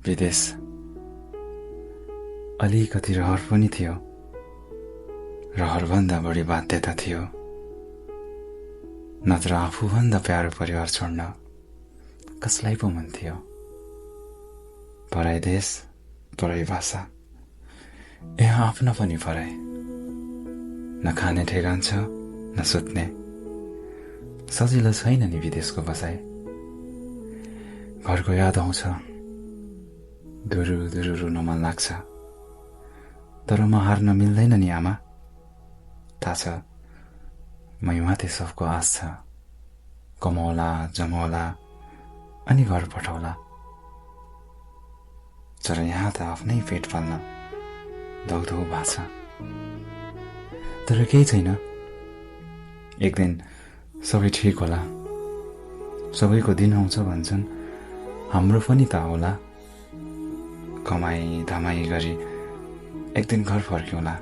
विदेश अलिकति रहर पनि थियो। रहरभन्दा बढी बाध्यता थियो। नत्र आफूभन्दा प्यारो परिवार छोड्न कसलाई पो मन थियो। पराई देश, पराई भाषा, यहाँ आफ्नो पनि पराई। न खाने ठेगान छ, न सुत्ने। सजिलो छैन नि विदेशको बसाई। घरको याद आउँछ, दुरु दुरु रुन मन लाग्छ। तर म हार्न मिल्दैन नि आमा। थाहा छ, मैमाथि सबको आश छ। कमाउला, जमाउला, अनि घर पठाउला। तर यहाँ त आफ्नै पेट पाल्न धौधौ भएको छ। तर केही छैन, एक दिन सबै ठिक होला। सबैको दिन आउँछ भन्छन्, हाम्रो पनि त आउला। कमाई धमाई गरी एक दिन घर फर्क्यौला।